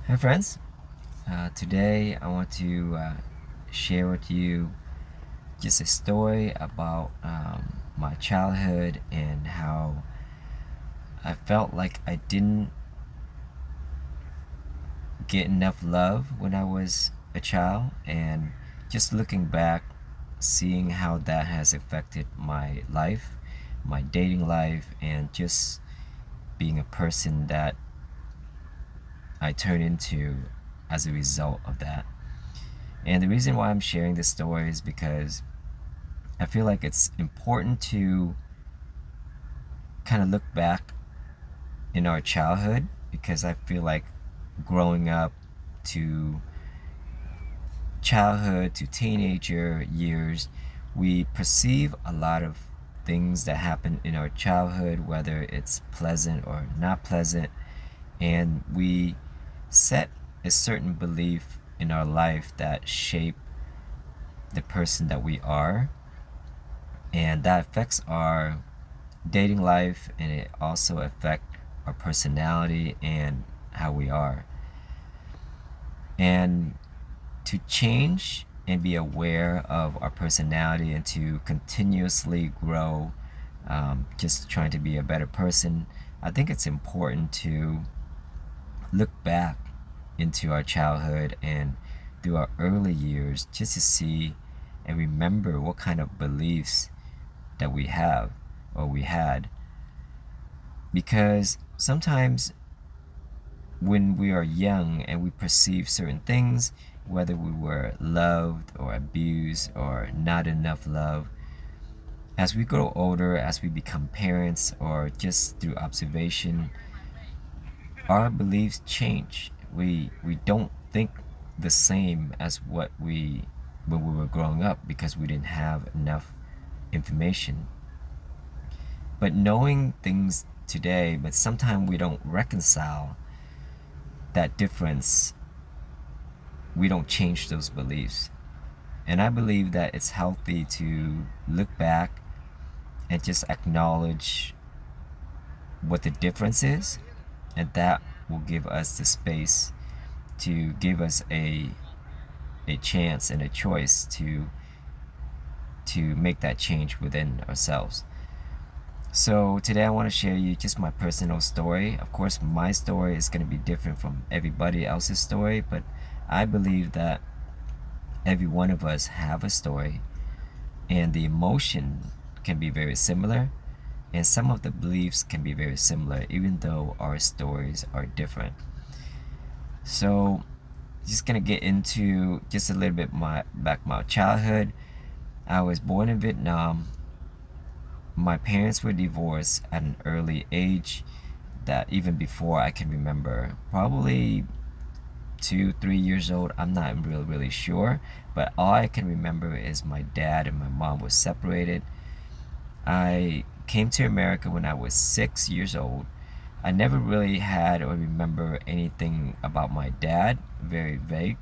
Hi friends, today I want to share with you just a story about my childhood and how I felt like I didn't get enough love when I was a child, and just looking back, seeing how that has affected my life, my dating life, and just being a person that I turn into as a result of that. And the reason why I'm sharing this story is because I feel like it's important to kind of look back in our childhood, because I feel like growing up to childhood to teenager years, we perceive a lot of things that happen in our childhood, whether it's pleasant or not pleasant, and we set a certain belief in our life that shape the person that we are, and that affects our dating life, and it also affect our personality and how we are. And to change and be aware of our personality and to continuously grow, just trying to be a better person, I think it's important to look back into our childhood and through our early years, just to see and remember what kind of beliefs that we have or we had. Because sometimes when we are young and we perceive certain things, whether we were loved or abused or not enough love, as we grow older, as we become parents, or just through observation, our beliefs change. We don't think the same as what we when we were growing up, because we didn't have enough information. But knowing things today, but sometimes we don't reconcile that difference, we don't change those beliefs. And I believe that it's healthy to look back and just acknowledge what the difference is, and that will give us the space to give us a chance and a choice to make that change within ourselves. So today I want to share you just my personal story. Of course, my story is going to be different from everybody else's story, but I believe that every one of us have a story, and the emotion can be very similar, and some of the beliefs can be very similar, even though our stories are different. So just gonna get into just a little bit my childhood. I was born in Vietnam. My parents were divorced at an early age, that even before I can remember, probably 2 3 years old. I'm not really sure, but all I can remember is my dad and my mom were separated. I came to America when I was 6 years old. I never really had or remember anything about my dad, very vague.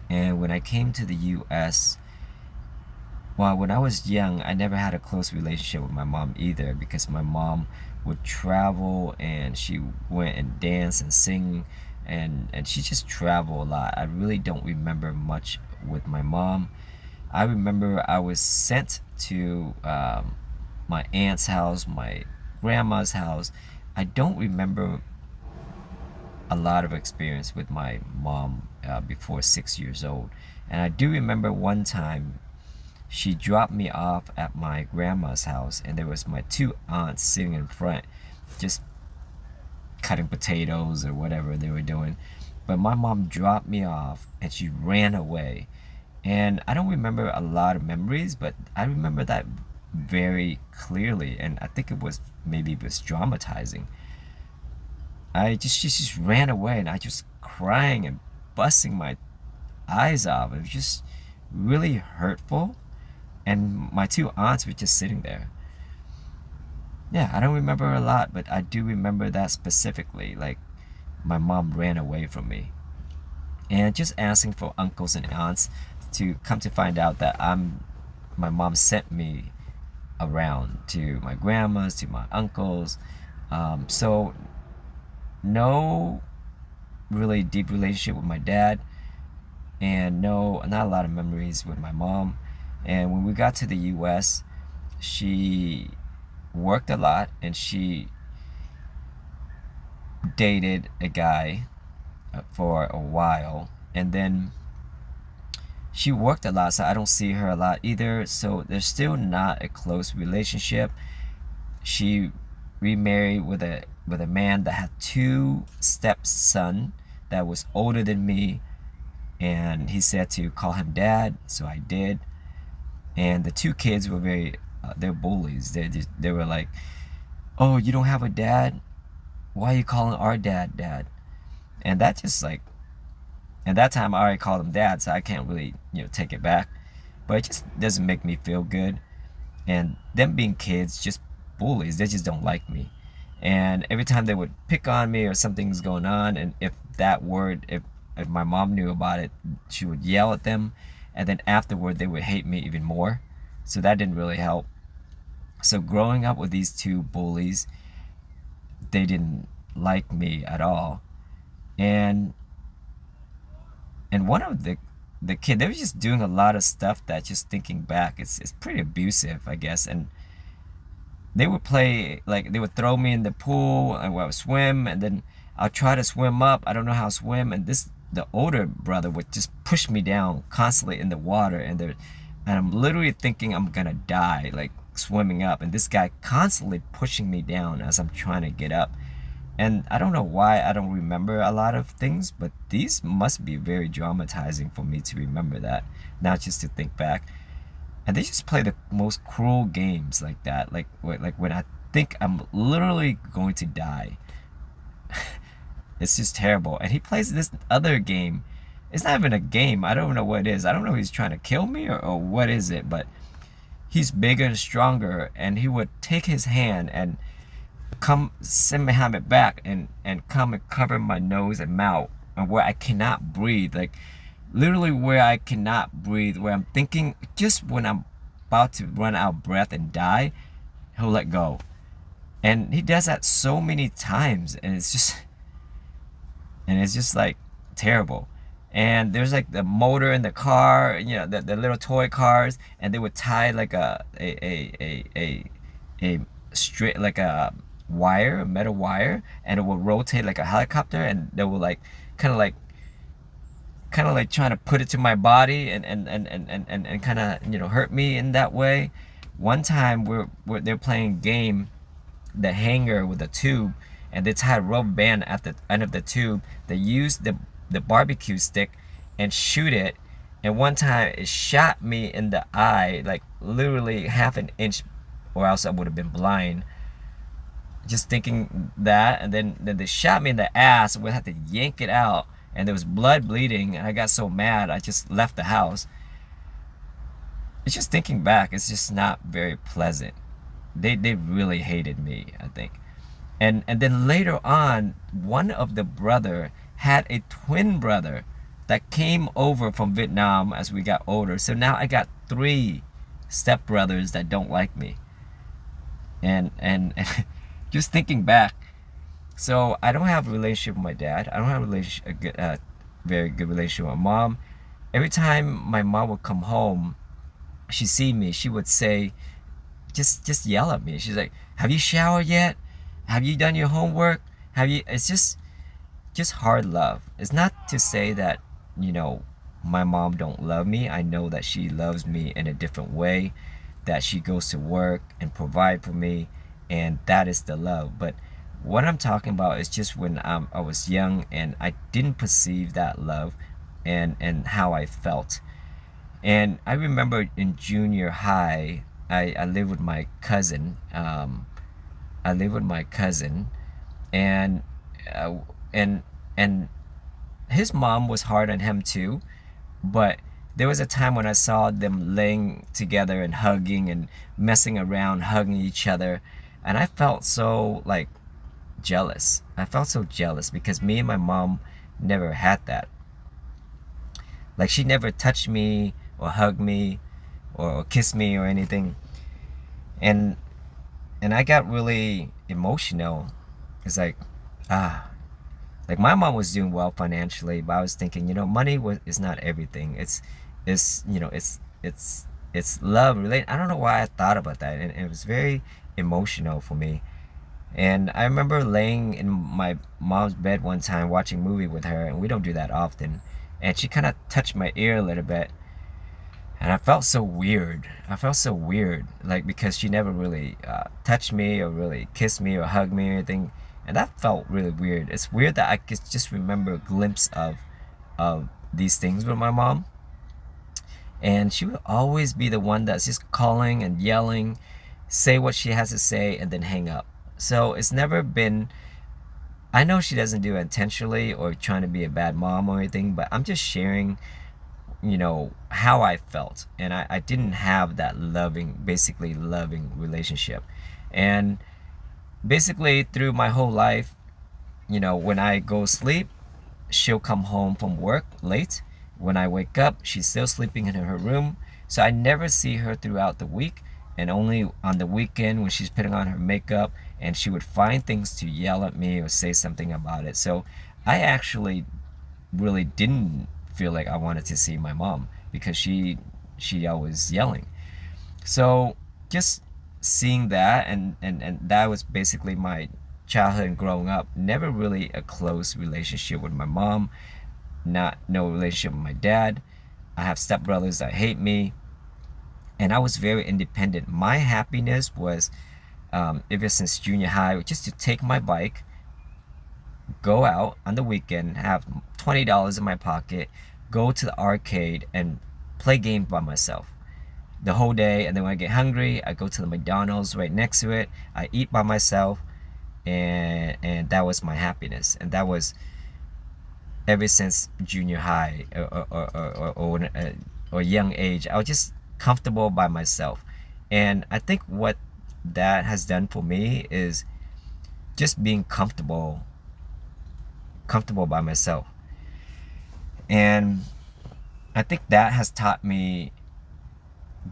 And when I came to the US, well, when I was young, I never had a close relationship with my mom either, because my mom would travel and she went and dance and sing, and she just traveled a lot. I really don't remember much with my mom. I remember I was sent to my aunt's house, my grandma's house. I don't remember a lot of experience with my mom before 6 years old. And I do remember one time she dropped me off at my grandma's house, and there was my two aunts sitting in front, just cutting potatoes or whatever they were doing. But my mom dropped me off and she ran away. And I don't remember a lot of memories, but I remember that very clearly, and I think it was traumatizing. She just ran away, and I just crying and busting my eyes off. It was just really hurtful, and my two aunts were just sitting there. Yeah, I don't remember a lot, but I do remember that specifically. Like, my mom ran away from me, and just asking for uncles and aunts, to come to find out that my mom sent me around to my grandma's, to my uncles. So no really deep relationship with my dad, and no, not a lot of memories with my mom. And when we got to the US, she worked a lot and she dated a guy for a while, and then she worked a lot, so I don't see her a lot either. So there's still not a close relationship. She remarried with a man that had two stepson that was older than me, and he said to call him dad, so I did. And the two kids were very they're bullies. They were like, "Oh, you don't have a dad? Why are you calling our dad dad?" And that just like, and that time I already called him dad, so I can't really take it back. But it just doesn't make me feel good. And them being kids, just bullies, they just don't like me. And every time they would pick on me or something's going on, and if my mom knew about it, she would yell at them, and then afterward they would hate me even more. So that didn't really help. So growing up with these two bullies, they didn't like me at all. And one of the kid, they were just doing a lot of stuff that, just thinking back, it's pretty abusive, I guess. And they would play, like they would throw me in the pool and I would swim, and then I'll try to swim up. I don't know how to swim, and the older brother would just push me down constantly in the water, and I'm literally thinking I'm gonna die, like swimming up, and this guy constantly pushing me down as I'm trying to get up. And I don't know why I don't remember a lot of things, but these must be very traumatizing for me to remember that, not just to think back. And they just play the most cruel games like that, like when I think I'm literally going to die. It's just terrible. And he plays this other game. It's not even a game. I don't know what it is. I don't know if he's trying to kill me or what is it, but he's bigger and stronger, and he would take his hand and come sit behind my back and come and cover my nose and mouth, and where I cannot breathe, like literally where I cannot breathe, where I'm thinking, just when I'm about to run out of breath and die, he'll let go. And he does that so many times, and it's just like terrible. And there's like the motor in the car, the little toy cars, and they would tie like a straight, like a wire, a metal wire, and it will rotate like a helicopter, and they will like kind of like trying to put it to my body and kind of hurt me in that way. One time they're playing a game, the hanger with the tube, and they tie a rubber band at the end of the tube. They use the barbecue stick and shoot it, and one time it shot me in the eye, like literally half an inch, or else I would have been blind. Just thinking that, and then they shot me in the ass. We had to yank it out, and there was blood bleeding, and I got so mad I just left the house. It's just thinking back, it's just not very pleasant. They really hated me, I think. And then later on, one of the brother had a twin brother that came over from Vietnam as we got older. So now I got three stepbrothers that don't like me. And just thinking back, so I don't have a relationship with my dad. I don't have a very good relationship with my mom. Every time my mom would come home, she see me, she would say, just yell at me. She's like, "Have you showered yet? Have you done your homework? Have you?" It's just hard love. It's not to say that my mom don't love me. I know that she loves me in a different way, that she goes to work and provide for me, and that is the love. But what I'm talking about is just when I was young and I didn't perceive that love, and how I felt. And I remember in junior high, I lived with my cousin. I lived with my cousin, and uh, and his mom was hard on him too. But there was a time when I saw them laying together and hugging and messing around, hugging each other, and I felt so like jealous. I felt so jealous because me and my mom never had that. Like she never touched me or hugged me or kissed me or anything. And I got really emotional. It's like, ah, Like my mom was doing well financially, but I was thinking, money is not everything. It's it's love related. I don't know why I thought about that, and it was very emotional for me. And I remember laying in my mom's bed one time watching a movie with her, and we don't do that often. And she kind of touched my ear a little bit, and I felt so weird. I felt so weird, like because she never really touched me or really kissed me or hugged me or anything, and that felt really weird. It's weird that I could just remember a glimpse of these things with my mom, and she would always be the one that's just calling and yelling, say what she has to say, and then hang up. So it's never been. I know she doesn't do it intentionally or trying to be a bad mom or anything, but I'm just sharing how I felt, and I didn't have that basically loving relationship. And basically through my whole life, when I go sleep, she'll come home from work late. When I wake up, she's still sleeping in her room, so I never see her throughout the week, and only on the weekend when she's putting on her makeup, and she would find things to yell at me or say something about it. So I actually really didn't feel like I wanted to see my mom because she always yelling. So just seeing that, and that was basically my childhood and growing up. Never really a close relationship with my mom, not no relationship with my dad. I have stepbrothers that hate me, and I was very independent. My happiness was ever since junior high just to take my bike, go out on the weekend, have $20 in my pocket, go to the arcade and play games by myself the whole day. And then when I get hungry, I go to the McDonald's right next to it. I eat by myself, and that was my happiness. And that was ever since junior high or young age. I was just comfortable by myself, and I think what that has done for me is just being comfortable by myself. And I think that has taught me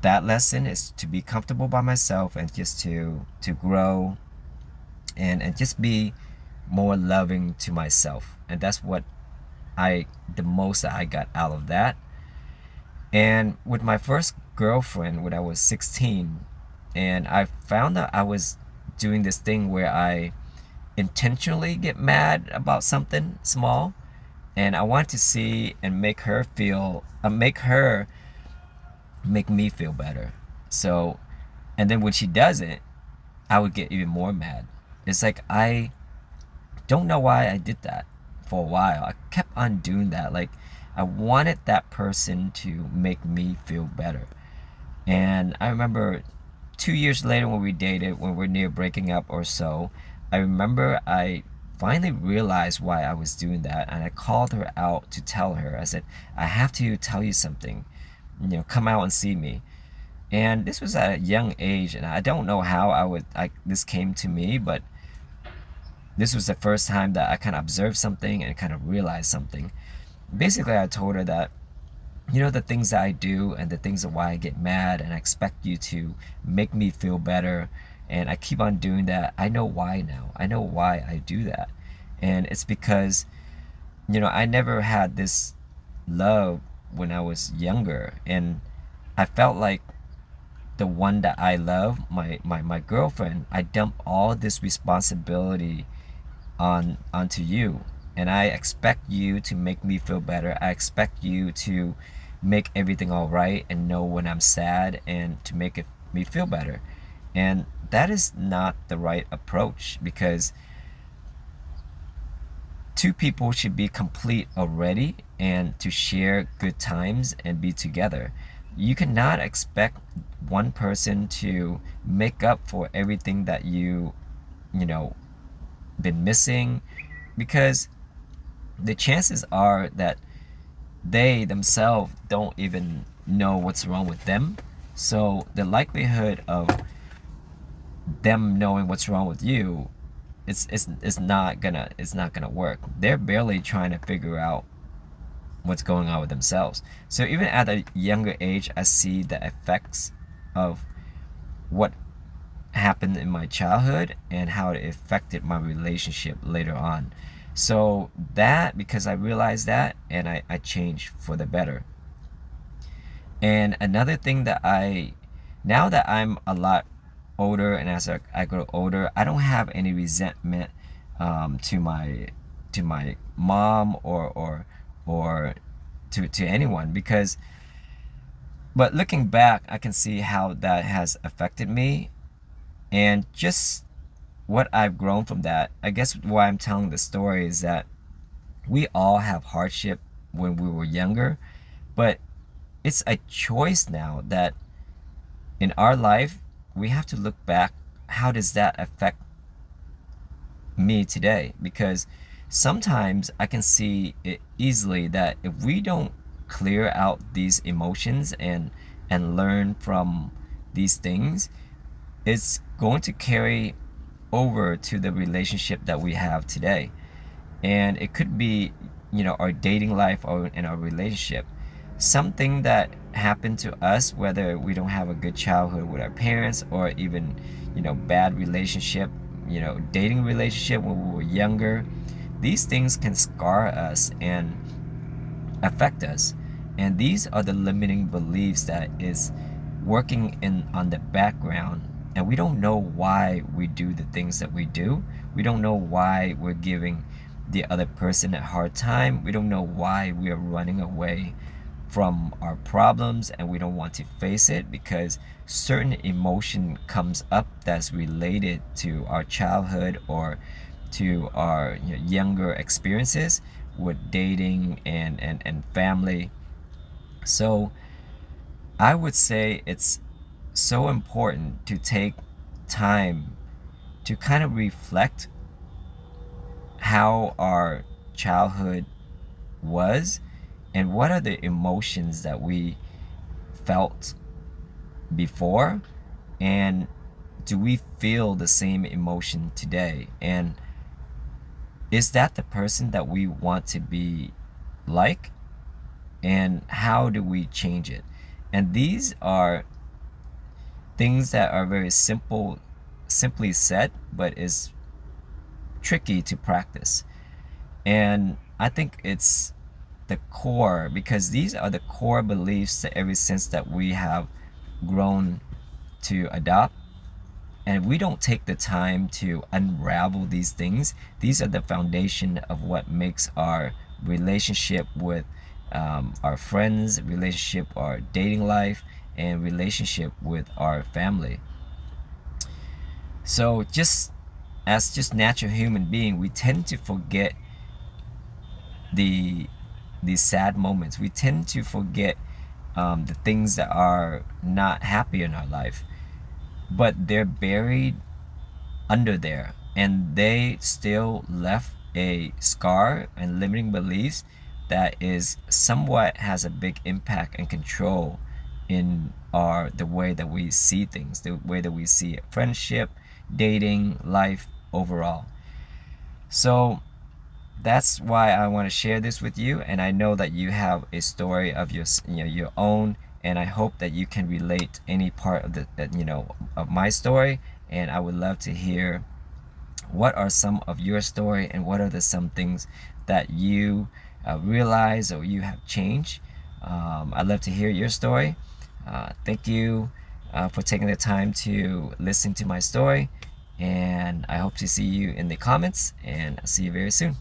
that lesson is to be comfortable by myself and just to grow and just be more loving to myself. And that's what the most that I got out of that. And with my first girlfriend when I was 16, and I found that I was doing this thing where I intentionally get mad about something small, and I want to see and make me feel better. So, and then when she doesn't, I would get even more mad. It's like I don't know why I did that for a while. I kept on doing that. Like I wanted that person to make me feel better. And I remember 2 years later when we dated, when we're near breaking up or so, I remember I finally realized why I was doing that, and I called her out to tell her. I said, I have to tell you something. Come out and see me. And this was at a young age, and I don't know how this came to me, but this was the first time that I kind of observed something and kind of realized something. Basically, I told her that the things that I do and the things of why I get mad and I expect you to make me feel better, and I keep on doing that. I know why now. I know why I do that. And it's because I never had this love when I was younger, and I felt like the one that I love, my girlfriend, I dump all this responsibility onto you, and I expect you to make me feel better. I expect you to make everything all right and know when I'm sad and to make me feel better. And that is not the right approach, because two people should be complete already and to share good times and be together. You cannot expect one person to make up for everything that you know been missing, because the chances are that they themselves don't even know what's wrong with them. So the likelihood of them knowing what's wrong with you, it's not gonna work. They're barely trying to figure out what's going on with themselves. So even at a younger age, I see the effects of what happened in my childhood and how it affected my relationship later on. So that, because I realized that, and I changed for the better. And another thing that now that I'm a lot older, and as I grow older, I don't have any resentment to my mom or to anyone, because, but looking back, I can see how that has affected me, and just what I've grown from that. I guess why I'm telling the story is that we all have hardship when we were younger, but it's a choice now that in our life we have to look back. How does that affect me today? Because sometimes I can see it easily that if we don't clear out these emotions and learn from these things, it's going to carry over to the relationship that we have today. And it could be, our dating life or in our relationship. Something that happened to us, whether we don't have a good childhood with our parents, or even, bad relationship, dating relationship when we were younger. These things can scar us and affect us. And these are the limiting beliefs that is working in on the background, and we don't know why we do the things that we do. We don't know why we're giving the other person a hard time. We don't know why we are running away from our problems, and we don't want to face it because certain emotion comes up that's related to our childhood or to our younger experiences with dating and family. So I would say it's so important to take time to kind of reflect how our childhood was, and what are the emotions that we felt before, and do we feel the same emotion today, and is that the person that we want to be like, and how do we change it? And these are things that are very simply said, but is tricky to practice. And I think it's the core, because these are the core beliefs that ever since that we have grown to adopt. And if we don't take the time to unravel these things, these are the foundation of what makes our relationship with our friends, relationship, our dating life, and relationship with our family. So just natural human being, we tend to forget the these sad moments. We tend to forget the things that are not happy in our life, but they're buried under there, and they still left a scar and limiting beliefs that is somewhat has a big impact and control in the way that we see things, the way that we see friendship, dating, life overall. So that's why I want to share this with you, and I know that you have a story of your own, and I hope that you can relate any part of of my story. And I would love to hear what are some of your story, and what are some things that you realize or you have changed. I'd love to hear your story. Thank you for taking the time to listen to my story, and I hope to see you in the comments, and I'll see you very soon.